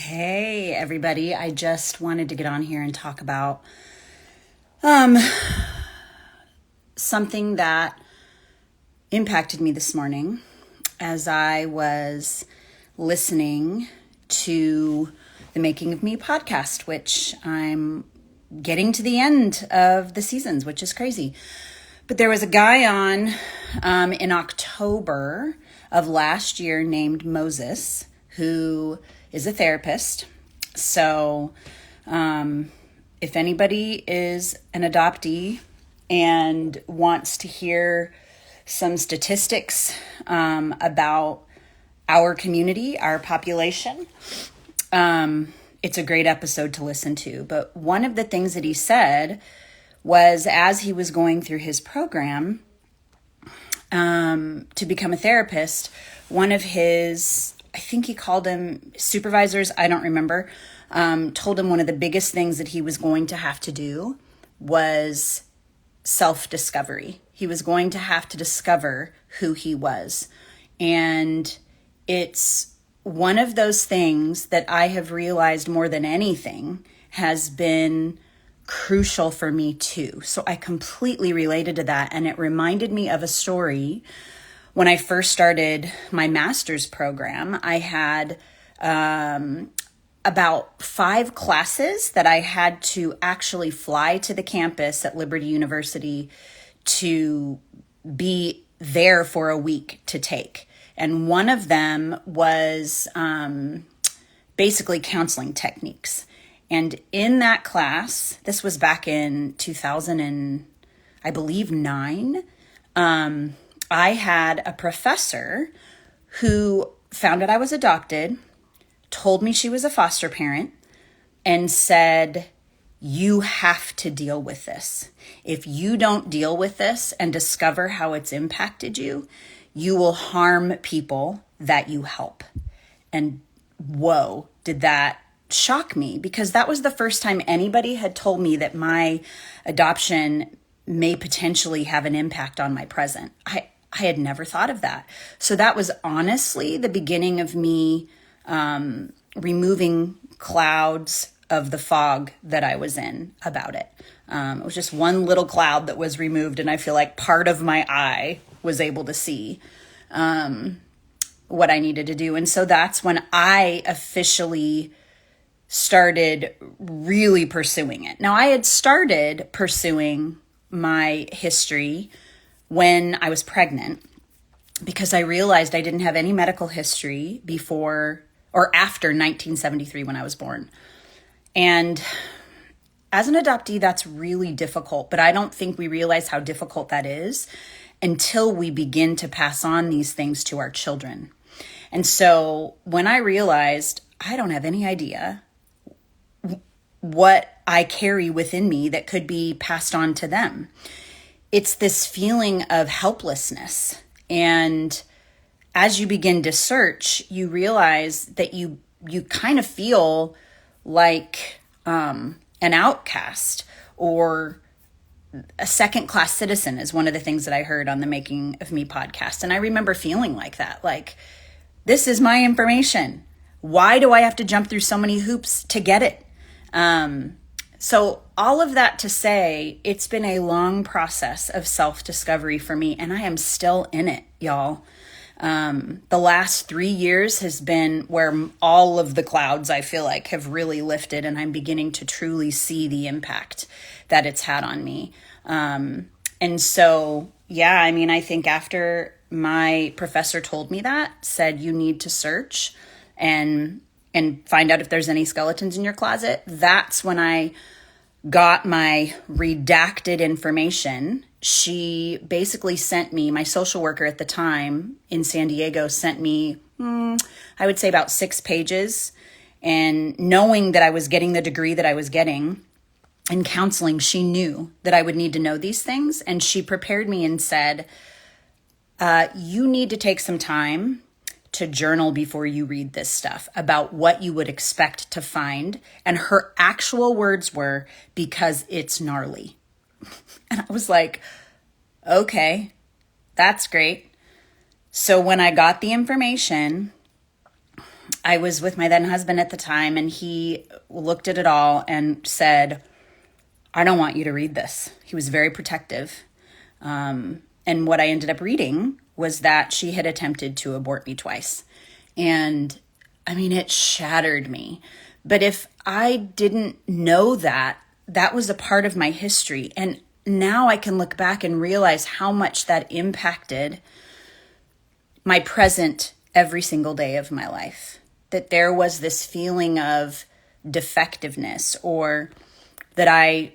Hey, everybody. I just wanted to get on here and talk about something that impacted me this morning as I was listening to the Making of Me podcast, which I'm getting to the end of the seasons, which is crazy. But there was a guy on in October of last year named Moses, who is a therapist. So if anybody is an adoptee and wants to hear some statistics about our community, our population, it's a great episode to listen to. But one of the things that he said was, as he was going through his program to become a therapist, one of his, I think he called them supervisors, I don't remember, told him one of the biggest things that he was going to have to do was self-discovery. He was going to have to discover who he was. And it's one of those things that I have realized more than anything has been crucial for me too. So I completely related to that. And it reminded me of a story. When I first started my master's program, I had about 5 classes that I had to actually fly to the campus at Liberty University to be there for a week to take. And one of them was basically counseling techniques. And in that class, this was back in 2000 and I believe 9, I had a professor who found out I was adopted, told me she was a foster parent, and said, you have to deal with this. If you don't deal with this and discover how it's impacted you, you will harm people that you help. And whoa, did that shock me, because that was the first time anybody had told me that my adoption may potentially have an impact on my present. I had never thought of that. So that was honestly the beginning of me removing clouds of the fog that I was in about it. It was just one little cloud that was removed, and I feel like part of my eye was able to see what I needed to do. And so that's when I officially started really pursuing it. Now, I had started pursuing my history when I was pregnant, because I realized I didn't have any medical history before or after 1973 when I was born. And as an adoptee, that's really difficult, but I don't think we realize how difficult that is until we begin to pass on these things to our children. And so when I realized I don't have any idea what I carry within me that could be passed on to them, it's this feeling of helplessness. And as you begin to search, you realize that you kind of feel like an outcast or a second-class citizen is one of the things that I heard on the Making of Me podcast. And I remember feeling like that, like, this is my information. Why do I have to jump through so many hoops to get it? So all of that to say, it's been a long process of self-discovery for me, and I am still in it, y'all. The last 3 years has been where all of the clouds, I feel like, have really lifted, and I'm beginning to truly see the impact that it's had on me. And so, yeah, I mean, I think after my professor told me that, said you need to search and find out if there's any skeletons in your closet, that's when I got my redacted information. She basically sent me, my social worker at the time in San Diego sent me, I would say about 6 pages. And knowing that I was getting the degree that I was getting in counseling, she knew that I would need to know these things. And she prepared me and said, you need to take some time to journal before you read this stuff about what you would expect to find. And her actual words were, because it's gnarly. And I was like, okay, that's great. So when I got the information, I was with my then husband at the time, and he looked at it all and said, I don't want you to read this. He was very protective. And what I ended up reading was that she had attempted to abort me twice. And I mean, it shattered me. But if I didn't know that, that was a part of my history. And now I can look back and realize how much that impacted my present every single day of my life. That there was this feeling of defectiveness, or that I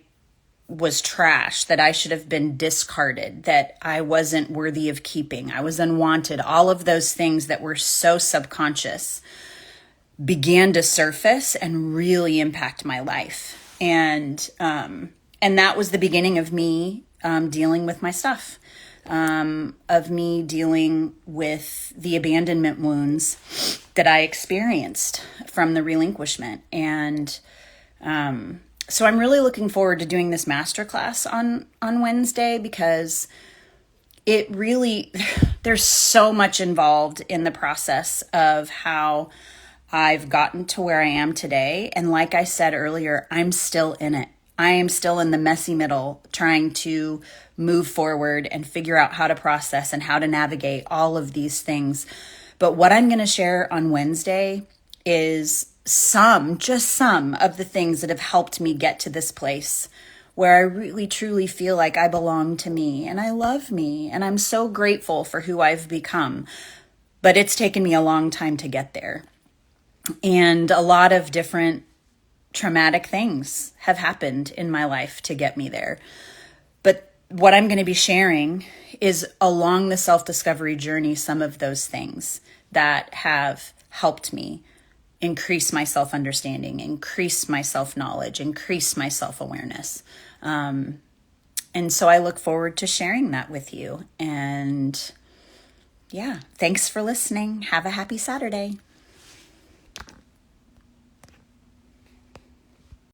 was trash, that I should have been discarded, that I wasn't worthy of keeping, I was unwanted. All of those things that were so subconscious began to surface and really impact my life. And that was the beginning of me dealing with my stuff, of me dealing with the abandonment wounds that I experienced from the relinquishment. And so I'm really looking forward to doing this masterclass on Wednesday, because it really, there's so much involved in the process of how I've gotten to where I am today. And like I said earlier, I'm still in it. I am still in the messy middle, trying to move forward and figure out how to process and how to navigate all of these things. But what I'm going to share on Wednesday is just some of the things that have helped me get to this place where I really truly feel like I belong to me and I love me and I'm so grateful for who I've become. But it's taken me a long time to get there. And a lot of different traumatic things have happened in my life to get me there. But what I'm going to be sharing is along the self-discovery journey, some of those things that have helped me increase my self-understanding, increase my self-knowledge, increase my self-awareness. And so I look forward to sharing that with you. And yeah, thanks for listening. Have a happy Saturday.